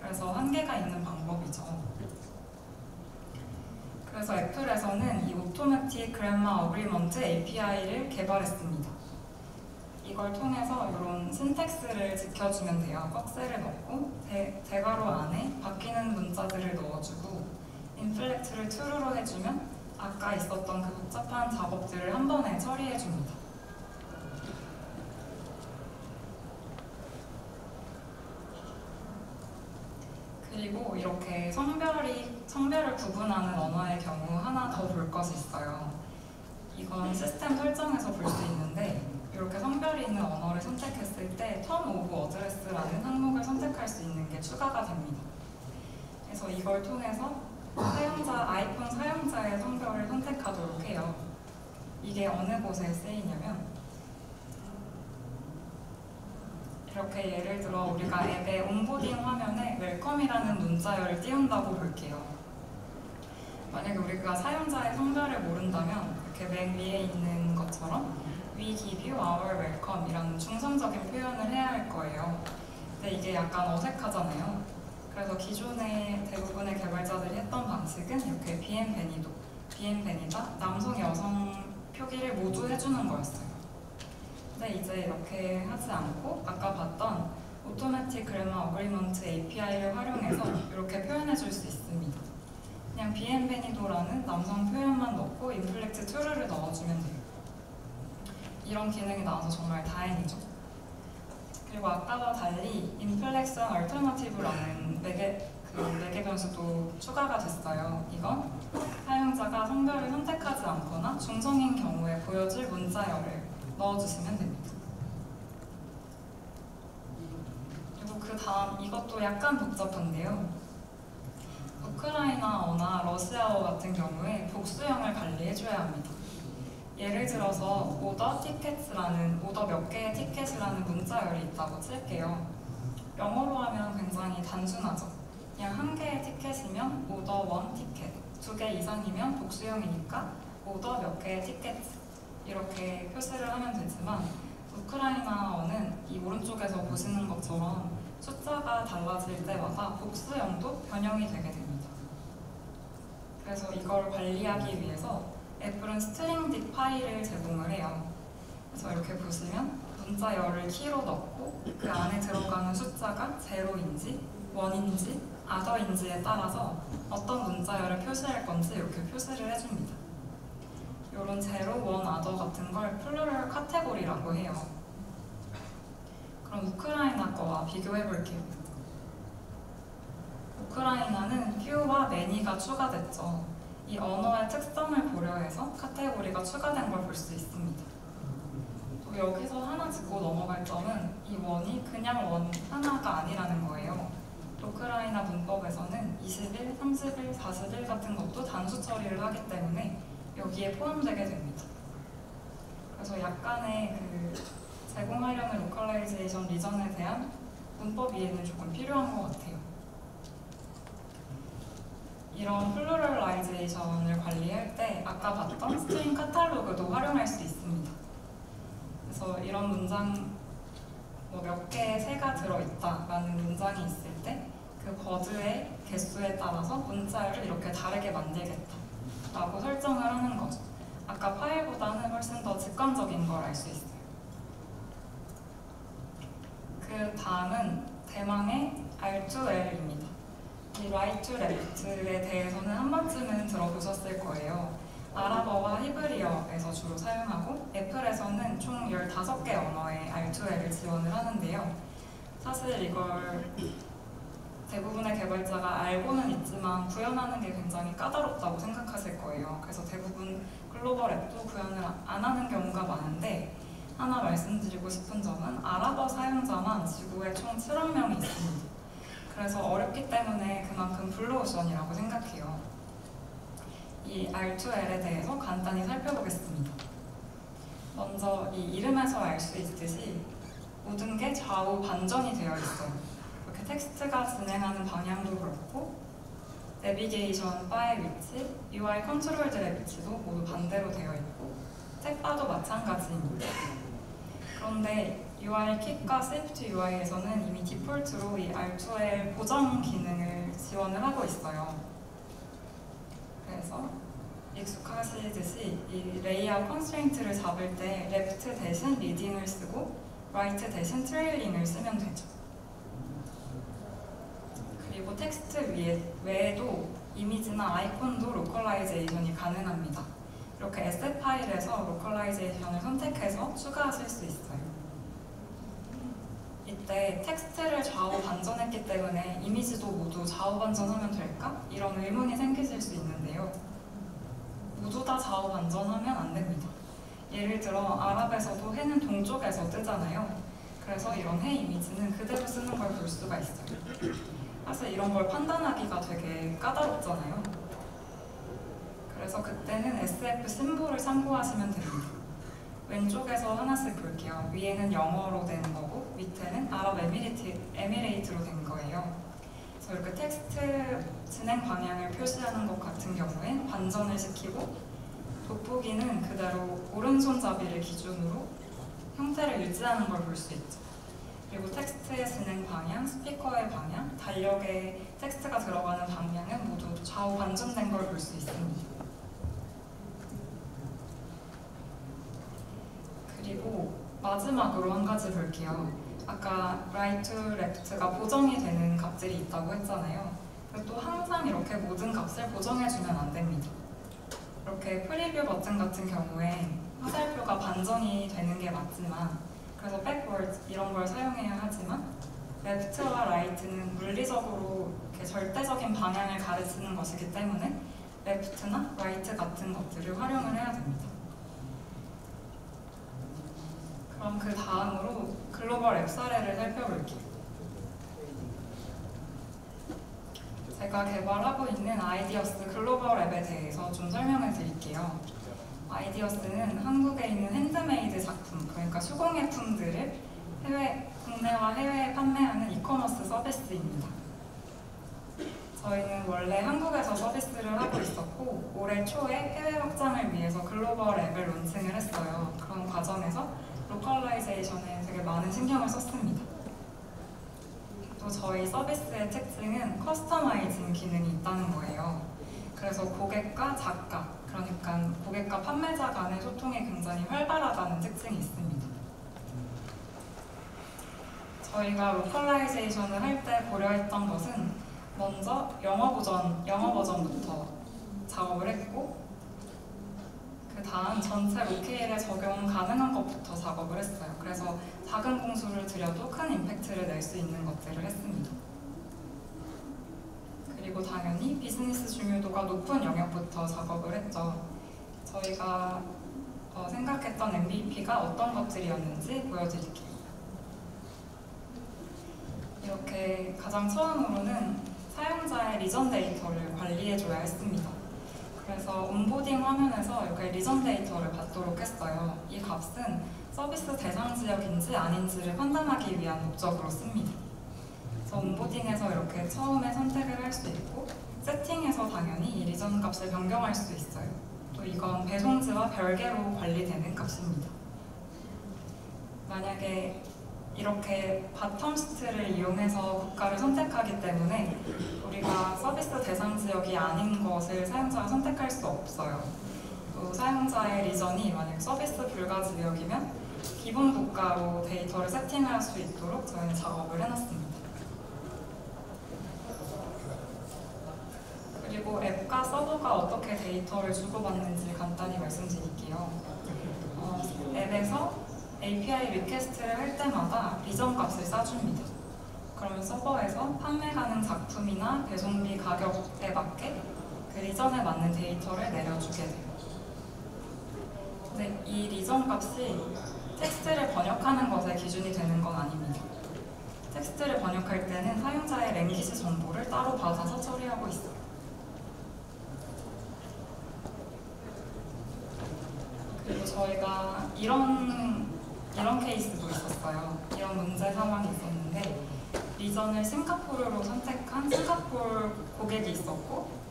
그래서 한계가 있는 방법이죠. 그래서 애플에서는 이 오토매틱 그래머 어그리먼트 API를 개발했습니다. 이걸 통해서 이런 신텍스를 지켜주면 돼요. 꺽쇠를 넣고 대괄호 안에 바뀌는 문자들을 넣어주고 인플렉트를 true로 해주면 아까 있었던 그 복잡한 작업들을 한 번에 처리해줍니다. 그리고 이렇게 성별을 구분하는 언어의 경우 하나 더 볼 것이 있어요. 이건 시스템 설정에서 볼 수 있는데 이렇게 성별이 있는 언어를 선택했을 때 Turn of Address라는 항목을 선택할 수 있는 게 추가가 됩니다. 그래서 이걸 통해서 아이폰 사용자의 성별을 선택하도록 해요. 이게 어느 곳에 쓰이냐면 이렇게 예를 들어 우리가 앱의 온보딩 화면에 웰컴이라는 문자열을 띄운다고 볼게요. 만약에 우리가 사용자의 성별을 모른다면 이렇게 맨 위에 있는 것처럼 We give you our welcome 이라는 중성적인 표현을 해야 할 거예요. 근데 이게 약간 어색하잖아요. 그래서 기존의 대부분의 개발자들이 했던 방식은 이렇게 BM 베니다 남성, 여성 표기를 모두 해주는 거였어요. 근데 이제 이렇게 하지 않고 아까 봤던 오토매틱 그래머 어그리먼트 API를 활용해서 이렇게 표현해 줄 수 있습니다. 그냥 비엔베니도라는 남성 표현만 넣고 인플렉트 true를 넣어주면 돼요. 이런 기능이 나와서 정말 다행이죠. 그리고 아까와 달리 인플렉션 얼터너티브라는 매개 변수도 추가가 됐어요. 이건 사용자가 성별을 선택하지 않거나 중성인 경우에 보여줄 문자열을 넣어주시면 됩니다. 그리고 그 다음 이것도 약간 복잡한데요. 우크라이나어나 러시아어 같은 경우에 복수형을 관리해줘야 합니다. 예를 들어서 오더 몇 개의 티켓이라는 문자열이 있다고 칠게요. 영어로 하면 굉장히 단순하죠. 그냥 한 개의 티켓이면 오더 원 티켓, 2개 이상이면 복수형이니까 오더 몇 개의 티켓 이렇게 표시를 하면 되지만 우크라이나어는 이 오른쪽에서 보시는 것처럼 숫자가 달라질 때마다 복수형도 변형이 되게 됩니다. 그래서 이걸 관리하기 위해서 애플은 스트링딕 파일을 제공을 해요. 그래서 이렇게 보시면 문자열을 키로 넣고 그 안에 들어가는 숫자가 제로인지 원인지 아더인지에 따라서 어떤 문자열을 표시할 건지 이렇게 표시를 해줍니다. 이런 제로, 원, 아더 같은 걸 플루럴 카테고리라고 해요. 그럼 우크라이나 거와 비교해 볼게요. 우크라이나는 few와 many가 추가됐죠. 이 언어의 특성을 고려해서 카테고리가 추가된 걸 볼 수 있습니다. 또 여기서 하나 짚고 넘어갈 점은 이 원이 그냥 원 하나가 아니라는 거예요. 우크라이나 문법에서는 21, 31, 41 같은 것도 단수 처리를 하기 때문에 여기에 포함되게 됩니다. 그래서 약간의 제공하려는 로컬라이제이션 리전에 대한 문법 이해는 조금 필요한 것 같아요. 이런 플루럴라이제이션을 관리할 때 아까 봤던 스트링 카탈로그도 활용할 수 있습니다. 그래서 이런 문장 몇 개의 새가 들어있다라는 문장이 있을 때 그 버드의 개수에 따라서 문자를 이렇게 다르게 만들겠다라고 설정을 하는 거죠. 아까 파일보다는 훨씬 더 직관적인 걸 알 수 있어요. 그 다음은 대망의 R2L입니다. 이 right to left에 대해서는 한 번쯤은 들어보셨을 거예요. 아랍어와 히브리어에서 주로 사용하고 애플에서는 총 15개 언어의 R2L을 지원을 하는데요. 사실 이걸 대부분의 개발자가 알고는 있지만 구현하는 게 굉장히 까다롭다고 생각하실 거예요. 그래서 대부분 글로벌 앱도 구현을 안 하는 경우가 많은데 하나 말씀드리고 싶은 점은 아랍어 사용자만 지구에 총 7억 명이 있습니다. 그래서 어렵기 때문에 그만큼 블루오션이라고 생각해요. 이 이 R2L에 대해서 간단히 살펴보겠습니다. 먼저 이 이름에서 알 수 있듯이 모든 게 좌우 반전이 되어 있어요. 이렇게 텍스트가 진행하는 방향도 그렇고 내비게이션 바의 위치, UI 컨트롤들의 위치도 모두 반대로 되어 있고 탭바도 마찬가지입니다. 그런데 URKit과 SwiftUI에서는 이미 디폴트로 이 R2L 보정 기능을 지원을 하고 있어요. 그래서 익숙하시듯이 이 레이아웃 컨스트레인트를 잡을 때 left 대신 리딩을 쓰고 right 대신 트레일링을 쓰면 되죠. 그리고 텍스트 외에도 이미지나 아이콘도 로컬라이제이션이 가능합니다. 이렇게 SF 파일에서 로컬라이제이션을 선택해서 추가하실 수 있어요. 이때 텍스트를 좌우 반전했기 때문에 이미지도 모두 좌우 반전하면 될까? 이런 의문이 생기실 수 있는데요. 모두 다 좌우 반전하면 안 됩니다. 예를 들어 아랍에서도 해는 동쪽에서 뜨잖아요. 그래서 이런 해 이미지는 그대로 쓰는 걸 볼 수가 있어요. 사실 이런 걸 판단하기가 되게 까다롭잖아요. 그래서 그때는 SF 심볼을 참고하시면 됩니다. 왼쪽에서 하나씩 볼게요. 위에는 영어로 된 거고 밑에는 아랍 에미레이트로 된 거예요. 그래서 이렇게 텍스트 진행 방향을 표시하는 것 같은 경우엔 반전을 시키고 돋보기는 그대로 오른손잡이를 기준으로 형태를 유지하는 걸 볼 수 있죠. 그리고 텍스트의 진행 방향, 스피커의 방향, 달력에 텍스트가 들어가는 방향은 모두 좌우 반전된 걸 볼 수 있습니다. 그리고 마지막으로 한 가지 볼게요. 아까 right to left가 보정이 되는 값들이 있다고 했잖아요. 또 항상 이렇게 모든 값을 보정해주면 안 됩니다. 이렇게 프리뷰 버튼 같은 경우에 화살표가 반전이 되는 게 맞지만 그래서 backwards 이런 걸 사용해야 하지만 left와 right는 물리적으로 이렇게 절대적인 방향을 가르치는 것이기 때문에 left나 right 같은 것들을 활용을 해야 됩니다. 그럼 그 다음으로 글로벌 앱 사례를 살펴볼게요. 제가 개발하고 있는 아이디어스 글로벌 앱에 대해서 좀 설명을 드릴게요. 아이디어스는 한국에 있는 핸드메이드 작품, 그러니까 수공예품들을 국내와 해외에 판매하는 이커머스 서비스입니다. 저희는 원래 한국에서 서비스를 하고 있었고 올해 초에 해외 확장을 위해서 글로벌 앱을 론칭을 했어요. 그런 과정에서 로컬라이제이션에 되게 많은 신경을 썼습니다. 또 저희 서비스의 특징은 커스터마이징 기능이 있다는 거예요. 그래서 고객과 작가, 그러니까 고객과 판매자 간의 소통이 굉장히 활발하다는 특징이 있습니다. 저희가 로컬라이제이션을 할 때 고려했던 것은 먼저 영어 버전부터 작업을 했고 그 다음 전체 로케일에 적용 가능한 것부터 작업을 했어요. 그래서 작은 공수를 들여도 큰 임팩트를 낼 수 있는 것들을 했습니다. 그리고 당연히 비즈니스 중요도가 높은 영역부터 작업을 했죠. 저희가 생각했던 MVP가 어떤 것들이었는지 보여드릴게요. 이렇게 가장 처음으로는 사용자의 리전 데이터를 관리해줘야 했습니다. 그래서 온보딩 화면에서 이렇게 리전 데이터를 받도록 했어요. 이 값은 서비스 대상 지역인지 아닌지를 판단하기 위한 목적으로 씁니다. 그래서 온보딩에서 이렇게 처음에 선택을 할 수 있고 세팅에서 당연히 이 리전 값을 변경할 수 있어요. 또 이건 배송지와 별개로 관리되는 값입니다. 만약에 이렇게 바텀스트를 이용해서 국가를 선택하기 때문에 우리가 서비스 대상 지역이 아닌 것을 사용자가 선택할 수 없어요. 또 사용자의 리전이 만약 서비스 불가 지역이면 기본 국가로 데이터를 세팅할 수 있도록 저희는 작업을 해놨습니다. 그리고 앱과 서버가 어떻게 데이터를 주고받는지 간단히 말씀드릴게요. 앱에서 API 리퀘스트를 할 때마다 리전 값을 쌓줍니다. 그러면 서버에서 판매 가능 작품이나 배송비 가격에 맞게 그 리전에 맞는 데이터를 내려주게 돼요. 근데 이 리전 값이 텍스트를 번역하는 것에 기준이 되는 건 아닙니다. 텍스트를 번역할 때는 사용자의 랭귀지 정보를 따로 받아서 처리하고 있어요. 저희가 이런 케이스도 있었어요. 이런 문제 상황이 있었는데 리전을 싱가포르로 선택한 싱가포르 고객이 있었고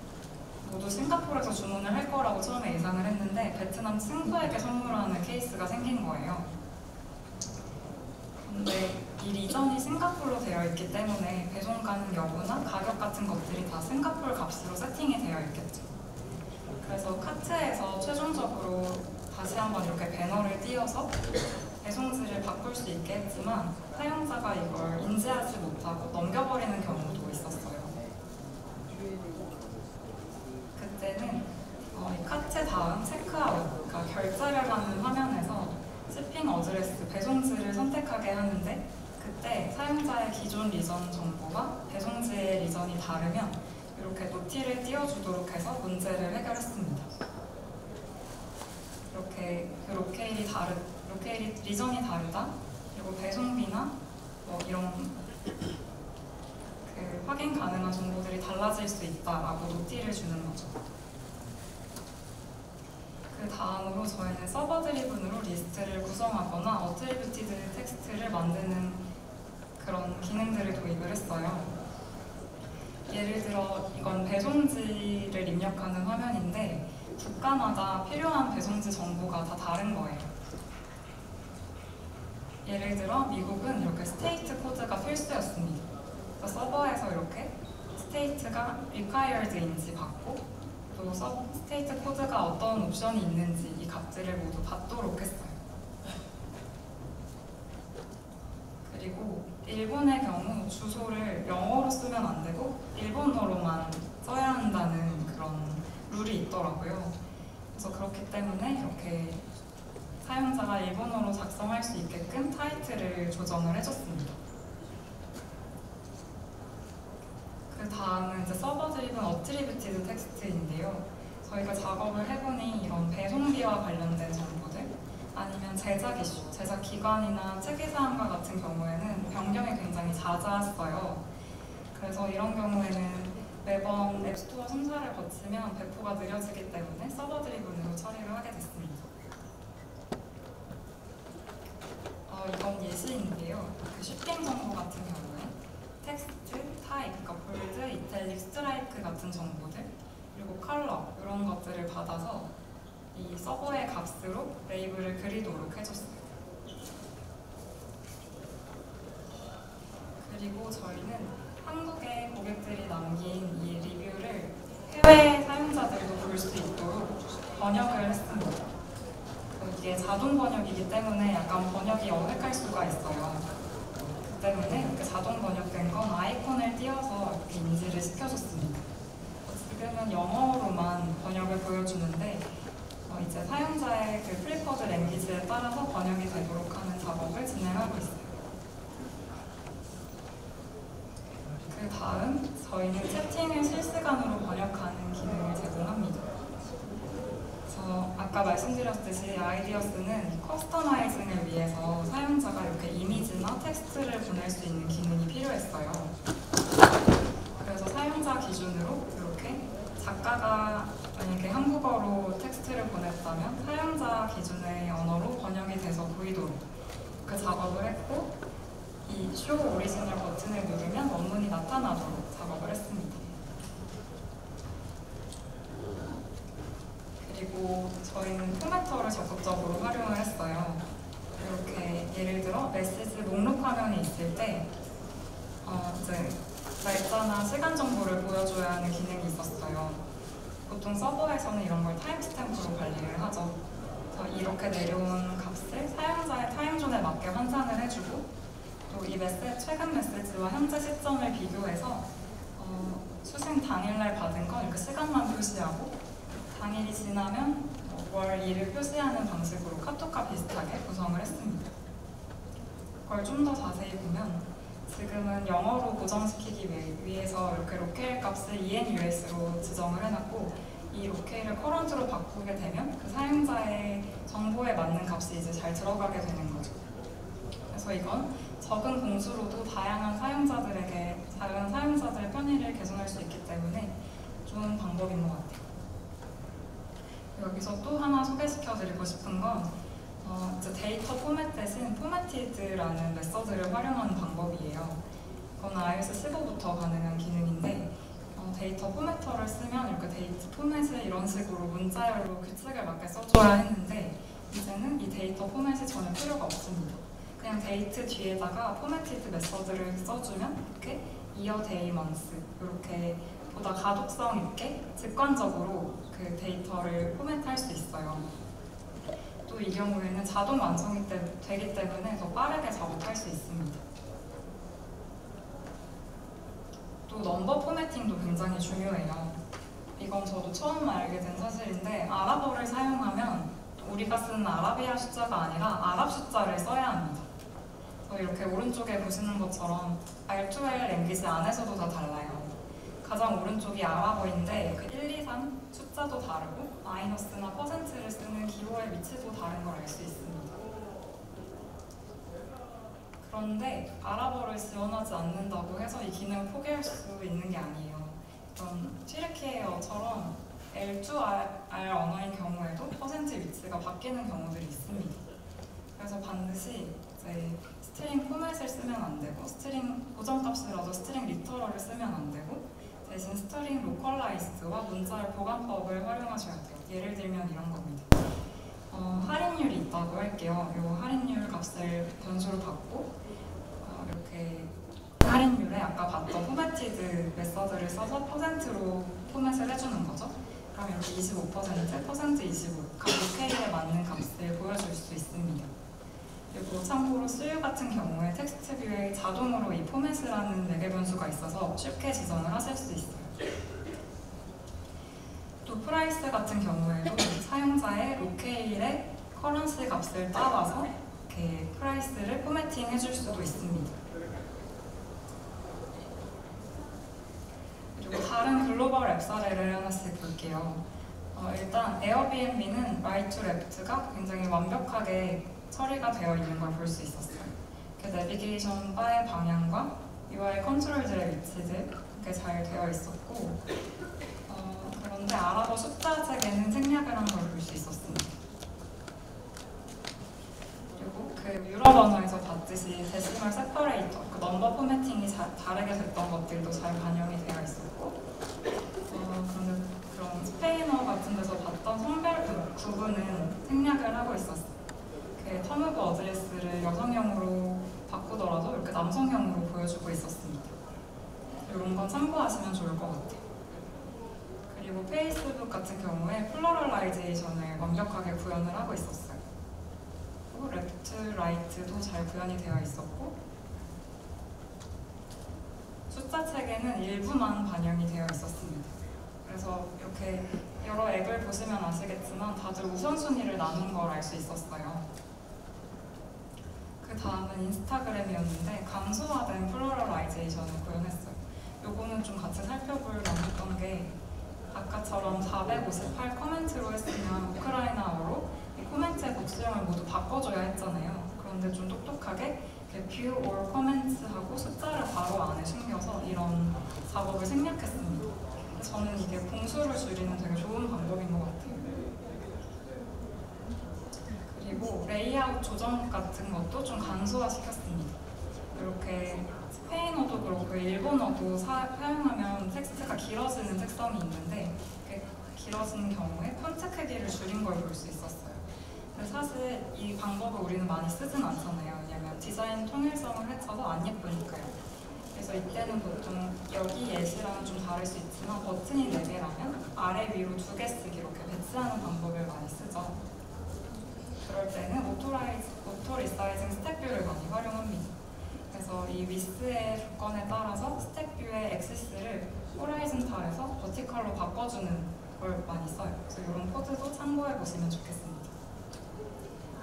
모두 싱가포르에서 주문을 할 거라고 처음에 예상을 했는데 베트남 친구에게 선물하는 케이스가 생긴 거예요. 근데 이 리전이 싱가포르로 되어 있기 때문에 배송 가능 여부나 가격 같은 것들이 다 싱가포르 값으로 세팅이 되어 있겠죠. 그래서 카트에서 최종적으로 다시 한번 이렇게 배너를 띄워서 배송지를 바꿀 수 있게 했지만 사용자가 이걸 인지하지 못하고 넘겨버리는 경우도 있었어요. 그때는 이 카트 다음 체크아웃, 그러니까 결제를 하는 화면에서 shipping 어드레스, 배송지를 선택하게 하는데 그때 사용자의 기존 리전 정보가 배송지의 리전이 다르면 이렇게 노티를 띄워주도록 해서 문제를 해결했습니다. 이렇게 리전이 다르다, 그리고 배송비나 뭐 이런 확인 가능한 정보들이 달라질 수 있다라고 노티를 주는 거죠. 그 다음으로 저희는 서버 드리븐으로 리스트를 구성하거나 어트리뷰티드 텍스트를 만드는 그런 기능들을 도입을 했어요. 예를 들어 이건 배송지를 입력하는 화면인데 국가마다 필요한 배송지 정보가 다 다른 거예요. 예를 들어 미국은 이렇게 스테이트 코드가 필수였습니다. 그래서 서버에서 이렇게 스테이트가 required인지 받고 또 스테이트 코드가 어떤 옵션이 있는지 이 값들을 모두 받도록 했어요. 그리고 일본의 경우 주소를 영어로 쓰면 안 되고 일본어로만 써야 한다는 그런 룰이 있더라고요. 그래서 그렇기 때문에 이렇게 사용자가 일본어로 작성할 수 있게끔 타이틀을 조정을 해줬습니다. 그 다음은 이제 서버 드리븐 어트리뷰티드 텍스트인데요. 저희가 작업을 해보니 이런 배송비와 관련된 정보들 아니면 제작 이슈, 제작 기간이나 체계사항과 같은 경우에는 변경이 굉장히 잦았어요. 그래서 이런 경우에는 매번 앱스토어 심사를 거치면 배포가 느려지기 때문에 서버 드리븐으로 처리를 하게 됐습니다. 이건 예시인데요. 그 쇼핑 정보 같은 경우에 텍스트, 타입, 그러니까 볼드, 이탈릭, 스트라이크 같은 정보들 그리고 컬러 이런 것들을 받아서 이 서버의 값으로 레이블을 그리도록 해줬어요. 그리고 저희는 한국의 고객들이 남긴 이 리뷰를 해외 사용자들도 볼 수 있도록 번역을 했습니다. 이게 자동 번역이기 때문에 약간 번역이 어색할 수가 있어요. 그 때문에 이렇게 자동 번역된 건 아이콘을 띄워서 이렇게 인지를 시켜줬습니다. 지금은 영어로만 번역을 보여주는데 이제 사용자의 그 프리퍼드 랭귀지에 따라서 번역이 되도록 하는 작업을 진행하고 있어요. 그 다음 저희는 채팅을 실시간으로 번역하는 기능을 제공합니다. 아까 말씀드렸듯이 아이디어스는 커스터마이징을 위해서 사용자가 이렇게 이미지나 텍스트를 보낼 수 있는 기능이 필요했어요. 그래서 사용자 기준으로 이렇게 작가가 만약에 한국어로 텍스트를 보냈다면 사용자 기준의 언어로 번역이 돼서 보이도록 그 작업을 했고 이 쇼 오리지널 버튼을 누르면 원문이 나타나도록 작업을 했습니다. 그리고 저희는 포매터를 적극적으로 활용을 했어요. 이렇게 예를 들어 메시지 목록 화면이 있을 때 이제 날짜나 시간 정보를 보여줘야 하는 기능이 있었어요. 보통 서버에서는 이런 걸 타임스탬프로 관리를 하죠. 그래서 이렇게 내려온 값을 사용자의 타임존에 맞게 환산을 해주고 또 이 최근 메시지와 현재 시점을 비교해서 수신 당일날 받은 건 이렇게 시간만 표시하고 당일이 지나면 월, 일을 표시하는 방식으로 카톡과 비슷하게 구성을 했습니다. 그걸 좀 더 자세히 보면 지금은 영어로 고정시키기 위해서 이렇게 로케일 값을 enus로 지정을 해놨고 이 로케일을 커런트로 바꾸게 되면 그 사용자의 정보에 맞는 값이 이제 잘 들어가게 되는 거죠. 그래서 이건 적은 공수로도 다양한 사용자들의 편의를 개선할 수 있기 때문에 좋은 방법인 것 같아요. 여기서 또 하나 소개시켜드리고 싶은 건 이제 데이터 포맷 대신 포매티드라는 메서드를 활용하는 방법이에요. 이건 iOS 15부터 가능한 기능인데 데이터 포매터를 쓰면 이렇게 데이터 포맷을 이런 식으로 문자열로 규칙을 맞게 써줘야 했는데 이제는 이 데이터 포맷이 전혀 필요가 없습니다. 그냥 데이트 뒤에다가 포매티드 메서드를 써주면 이렇게 year, day, month 이렇게 보다 가독성 있게 직관적으로 그 데이터를 포맷할 수 있어요. 또 이 경우에는 자동 완성이 되기 때문에 더 빠르게 작업할 수 있습니다. 또 넘버 포매팅도 굉장히 중요해요. 이건 저도 처음 알게 된 사실인데 아랍어를 사용하면 우리가 쓰는 아라비아 숫자가 아니라 아랍 숫자를 써야 합니다. 그래서 이렇게 오른쪽에 보시는 것처럼 R2L 랭귀지 안에서도 다 달라요. 가장 오른쪽이 아랍어인데 그 1, 2, 3 숫자도 다르고 마이너스나 퍼센트를 쓰는 기호의 위치도 다른 걸 알 수 있습니다. 그런데 아랍어를 지원하지 않는다고 해서 이 기능을 포기할 수 있는 게 아니에요. 그럼 튀르키예어처럼 L2R 언어인 경우에도 퍼센트 위치가 바뀌는 경우들이 있습니다. 그래서 반드시 이제 스트링 포맷을 쓰면 안 되고 스트링 고정값이라도 스트링 리터럴을 쓰면 안 되고 대신 스트링 로컬라이즈드와 문자열 보관법을 활용하셔야 돼요. 예를 들면 이런 겁니다. 할인율이 있다고 할게요. 이 할인율 값을 변수로 받고 이렇게 할인율에 아까 봤던 포매티드 메서드를 써서 퍼센트로 포맷을 해주는 거죠. 그럼 이렇게 25%, 퍼센트 25, 각 OK에 맞는 값을 보여줄 수 있습니다. 그리고 참고로 수유 같은 경우에 텍스트 뷰에 자동으로 이 포맷을 하는 매개 변수가 있어서 쉽게 지정을 하실 수 있어요. 또 프라이스 같은 경우에도 사용자의 로케일의 커런시 값을 따와서 이렇게 프라이스를 포매팅 해줄 수도 있습니다. 그리고 다른 글로벌 앱 사례를 하나씩 볼게요. 일단 에어비앤비는 right to left가 굉장히 완벽하게 처리가 되어 있는 걸 볼 수 있었어요. 내비게이션 바의 방향과 UI 컨트롤들의 위치들 이렇게 잘 되어 있었고 그런데 아랍어 숫자 책에는 생략을 한 걸 볼 수 있었습니다. 그리고 그 유럽 언어에서 봤듯이 데시멀 세퍼레이터, 그 넘버 포매팅이 다르게 됐던 것들도 잘 반영이 되어 있었고 그런데 그런 스페인어 같은 데서 봤던 성별 구분은 생략을 하고 있었어요. 텀 오브 어드레스를 여성형으로 바꾸더라도 이렇게 남성형으로 보여주고 있었습니다. 이런 건 참고하시면 좋을 것 같아요. 그리고 페이스북 같은 경우에 플러럴라이제이션을 완벽하게 구현을 하고 있었어요. 그리고 레프트, 라이트도 잘 구현이 되어 있었고 숫자 책에는 일부만 반영이 되어 있었습니다. 그래서 이렇게 여러 앱을 보시면 아시겠지만 다들 우선순위를 나눈 걸 알 수 있었어요. 그 다음은 인스타그램이었는데 간소화된 플로럴라이제이션을 구현했어요. 요거는 좀 같이 살펴볼 만했던 게 아까처럼 458 커멘트로 했으면 우크라이나어로 이 코멘트의 복수형을 모두 바꿔줘야 했잖아요. 그런데 좀 똑똑하게 view or comment 하고 숫자를 바로 안에 숨겨서 이런 작업을 생략했습니다. 저는 이게 봉수를 줄이는 되게 좋은 방법인 것 같아요. 그리고 레이아웃 조정 같은 것도 좀 간소화시켰습니다. 이렇게 스페인어도 그렇고 일본어도 사용하면 텍스트가 길어지는 특성이 있는데 길어지는 경우에 폰트 크기를 줄인 걸 볼 수 있었어요. 근데 사실 이 방법을 우리는 많이 쓰진 않잖아요. 왜냐면 디자인 통일성을 해쳐서 안 예쁘니까요. 그래서 이때는 보통 여기 예시랑은 좀 다를 수 있지만 버튼이 4개라면 아래 위로 2개 쓰기 이렇게 배치하는 방법을 많이 쓰죠. 그럴 때는 오토 리사이징 스택뷰를 많이 활용합니다. 그래서 이 위스의 조건에 따라서 스택뷰의 엑시스를 호라이즌탈에서 버티컬로 바꿔주는 걸 많이 써요. 그래서 이런 코드도 참고해 보시면 좋겠습니다.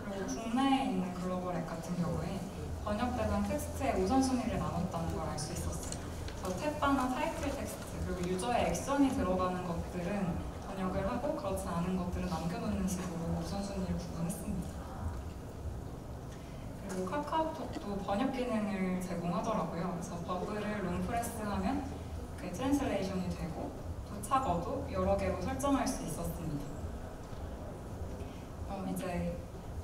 그리고 국내에 있는 글로벌 앱 같은 경우에 번역되던 텍스트의 우선순위를 나눴다는 걸 알 수 있었어요. 그래서 탭바나 타이틀 텍스트 그리고 유저의 액션이 들어가는 것들은 번역을 하고 그렇지 않은 것들은 남겨놓는 식으로 우선순위를 구분했습니다. 그리고 카카오톡도 번역 기능을 제공하더라고요. 그래서 버블을 롱프레스하면 그 트랜슬레이션이 되고 도착어도 여러 개로 설정할 수 있었습니다. 이렇게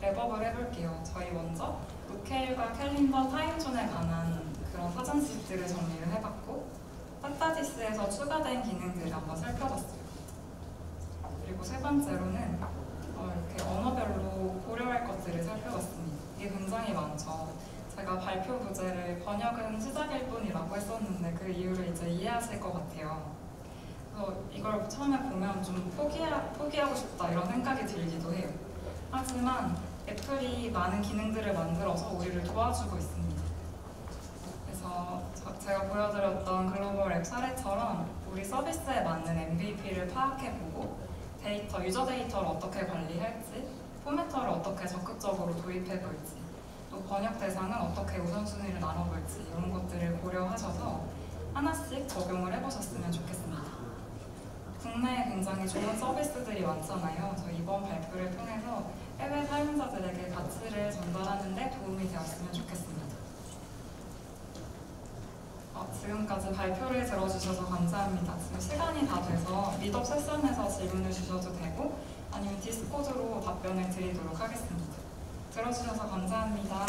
랩업을 해볼게요. 저희 먼저 로케일과 캘린더 타임존에 관한 그런 사전식들을 정리를 해봤고 파타디스에서 추가된 기능들을 한번 살펴봤어요. 그리고 세 번째로는 이렇게 언어별로 고려할 것들을 살펴봤습니다. 이게 굉장히 많죠. 제가 발표 부제를 번역은 시작일 뿐이라고 했었는데 그 이유를 이제 이해하실 것 같아요. 그래서 이걸 처음에 보면 좀 포기하고 싶다 이런 생각이 들기도 해요. 하지만 애플이 많은 기능들을 만들어서 우리를 도와주고 있습니다. 그래서 제가 보여드렸던 글로벌 앱 사례처럼 우리 서비스에 맞는 MVP를 파악해보고 유저 데이터를 어떻게 관리할지, 포매터를 어떻게 적극적으로 도입해볼지, 또 번역 대상은 어떻게 우선순위를 나눠볼지 이런 것들을 고려하셔서 하나씩 적용을 해보셨으면 좋겠습니다. 국내에 굉장히 좋은 서비스들이 많잖아요. 저 이번 발표를 통해서 해외 사용자들에게 가치를 전달하는 데 도움이 되었으면 좋겠습니다. 지금까지 발표를 들어주셔서 감사합니다. 지금 시간이 다 돼서 미덥 세션에서 질문을 주셔도 되고 아니면 디스코드로 답변을 드리도록 하겠습니다. 들어주셔서 감사합니다.